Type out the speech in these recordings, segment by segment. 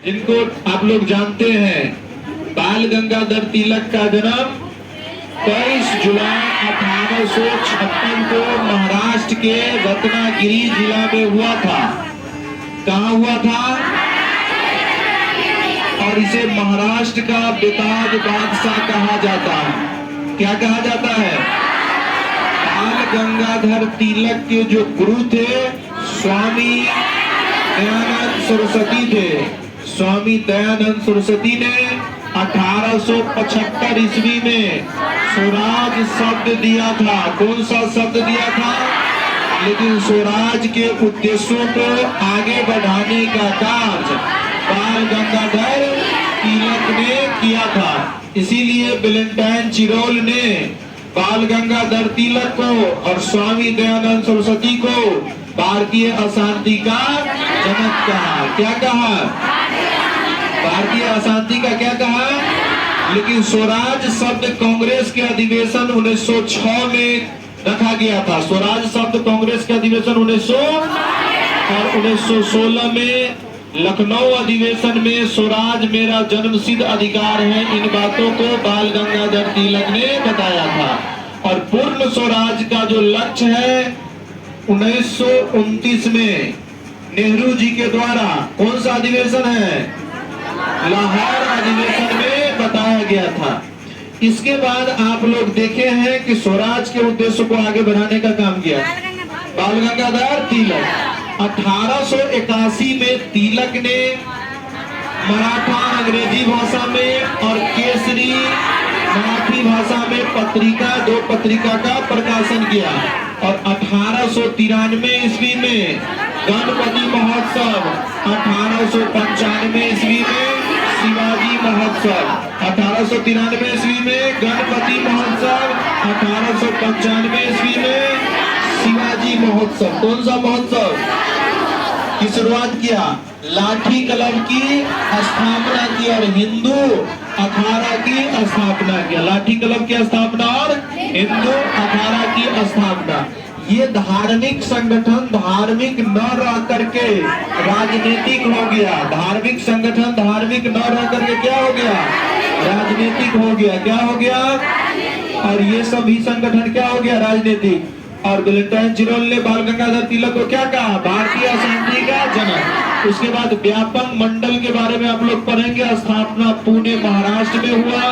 जिनको आप लोग जानते हैं, बाल गंगाधर तिलक का जन्म 23 जुलाई 1856 को महाराष्ट्र के रत्नागिरी जिला में हुआ था। कहाँ हुआ था? और इसे महाराष्ट्र का बेताज बादशाह कहा जाता है। क्या कहा जाता है? बाल गंगाधर तिलक के जो गुरु थे स्वामी दयानंद सरस्वती थे। स्वामी दयानंद सरस्वती ने 1875 ईस्वी में स्वराज शब्द दिया था। कौन सा शब्द दिया था? लेकिन स्वराज के उद्देश्यों को आगे बढ़ाने का कार्य बाल गंगाधर तिलक ने किया था। इसीलिए वैलेंटाइन चिरोल ने बाल गंगाधर तिलक को और स्वामी दयानंद सरस्वती को भारतीय अशांति का जनक कहा। क्या कहा? भारतीय अशांति का क्या कहा? लेकिन स्वराज शब्द कांग्रेस के अधिवेशन 1906 में रखा गया था। स्वराज शब्द कांग्रेस के अधिवेशन 1900 और 1916 में लखनऊ अधिवेशन में स्वराज मेरा जन्मसिद्ध अधिकार है, इन बातों को बाल गंगाधर तिलक ने बताया था। और पूर्ण स्वराज का जो लक्ष्य है 1929 में नेहरू जी के द्वारा कौन सा अधिवेशन है? लाहौर अधिवेशन में बताया गया था। इसके बाद आप लोग देखे हैं कि स्वराज के उद्देश्य को आगे बढ़ाने का काम किया बाल गंगाधर तिलक। 1881 में तिलक ने मराठा अंग्रेजी भाषा में और केसरी मराठी भाषा में दो पत्रिका का प्रकाशन किया। और 1893 ईस्वी में गणपति महोत्सव, 1895 ईस्वी में शिवाजी महोत्सव, 1893 ईस्वी में गणपति महोत्सव, 1895 ईस्वी में शिवाजी महोत्सव। कौन सा महोत्सव की शुरुआत किया? लाठी कलब की स्थापना की और हिंदू अखाड़ा की स्थापना किया। लाठी कलब की स्थापना और हिंदू अखाड़ा की स्थापना। ये धार्मिक संगठन धार्मिक न रह करके राजनीतिक हो गया। धार्मिक संगठन धार्मिक न रह करके क्या हो गया? राजनीतिक हो गया। क्या हो गया? और ये सभी संगठन क्या हो गया? राजनीतिक। और वैलेंटाइन चिरोल ने बाल गंगाधर तिलक को क्या कहा? भारतीय अशांति का जनक। उसके बाद व्यापक मंडल के बारे में आप लोग पढ़ेंगे। स्थापना पुणे महाराष्ट्र में हुआ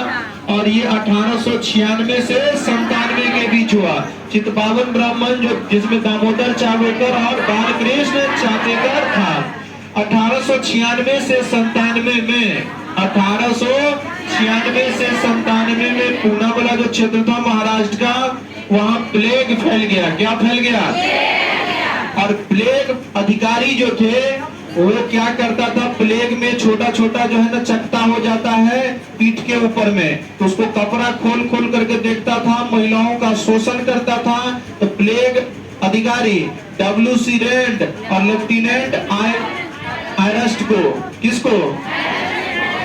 और ये 1896 से 97 के बीच हुआ। चित्पावन ब्राह्मण जो जिसमें दामोदर चावेकर और बालकृष्ण चापेकर था। 1896 से 97 में 1896 से 97 में पूना वाला जो क्षेत्र था महाराष्ट्र का, वहां प्लेग फैल गया। क्या फैल गया? और प्लेग अधिकारी जो थे वो क्या करता था? प्लेग में छोटा छोटा जो है ना चकता हो जाता है पीठ के ऊपर में, तो उसको कपड़ा खोल खोल करके देखता था, महिलाओं का शोषण करता था। तो प्लेग अधिकारी WC रेंड और लेफ्टिनेंट आयरस्ट को, किसको?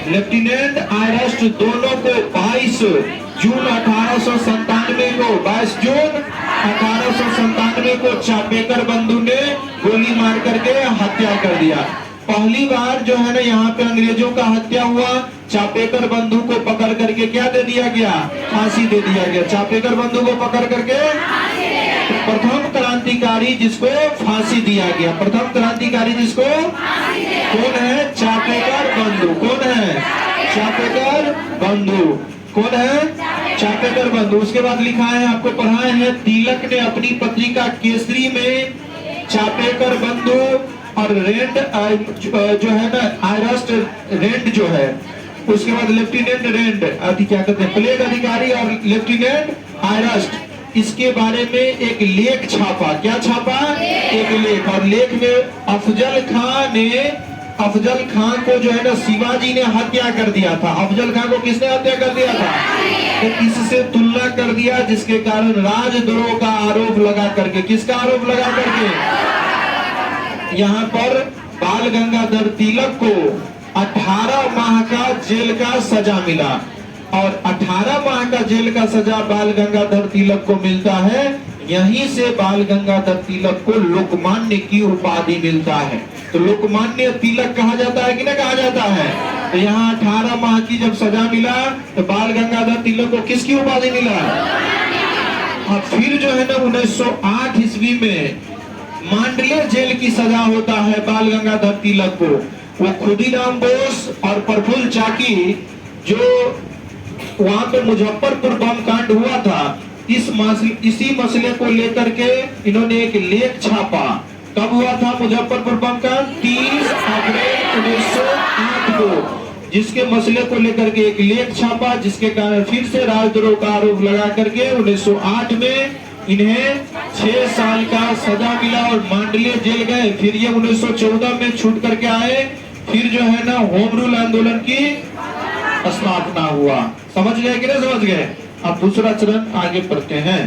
लेफ्टिनेंट आयरस्ट दोनों को 22 जून 1897 को 22 जून 1897 को चापेकर बंधु ने गोली मार करके हत्या कर दिया। पहली बार जो है ना यहाँ पे अंग्रेजों का हत्या हुआ। चापेकर बंधु को पकड़ करके क्या दे दिया गया? फांसी दे दिया गया। चापेकर बंधु को पकड़ करके प्रथम क्रांतिकारी जिसको फांसी दिया गया। प्रथम क्रांतिकारी जिसको कौन है? चापेकर बंधु। कौन है? चापेकर बंधु। कौन है? चापेकर बंधु। उसके बाद लिखा है, आपको पढ़ाए हैं, तिलक ने अपनी पत्रिका केसरी में चापेकर बंधु और रेंड जो है ना आयरस्ट रेंड जो है, उसके बाद लेफ्टिनेंट रेंड क्या कहते हैं प्लेग अधिकारी और लेफ्टिनेंट आयरस्ट, इसके बारे में एक लेख छापा। क्या छापा? एक लेख। और लेख में अफजल खान को जो है ना शिवाजी ने हत्या कर दिया था। अफजल खान को किसने हत्या कर दिया था? तो इससे तुलना कर दिया, जिसके कारण राजद्रोह का आरोप लगा करके, किसका आरोप लगा करके यहाँ पर बाल गंगाधर तिलक को 18 माह का जेल का सजा मिला। और 18 माह का जेल का सजा बाल गंगाधर तिलक को मिलता है यहीं से बाल गंगाधर तिलक को लोकमान्य की उपाधि मिलता है। तो लोकमान्य तिलक कहा जाता है कि ना कहा जाता है। तो यहाँ 18 माह की जब सजा मिला तो बाल गंगाधर तिलक को किसकी उपाधि मिला? और फिर जो है ना 1908 ईस्वी में मांडले जेल की सजा होता है बाल गंगाधर तिलक को। वो खुदीराम बोस और प्रफुल्ल चाकी जो वहां पे मुजफ्फरपुर बम कांड हुआ था, इसी मसले को लेकर के इन्होंने एक लेख छापा। कब हुआ था मुजफ्फरपुर बम कांड? 30 अप्रैल 1908 को, जिसके मसले को लेकर के एक लेख छापा, जिसके कारण फिर से राजद्रोह का आरोप लगा करके 1908 में इन्हें 6 साल का सजा मिला और मांडले जेल गए। फिर ये 1914 में छूट करके आए। फिर जो है ना होम रूल आंदोलन की स्थापना हुआ। समझ गए कि नहीं समझ गए? अब दूसरा चरण आगे पढ़ते हैं।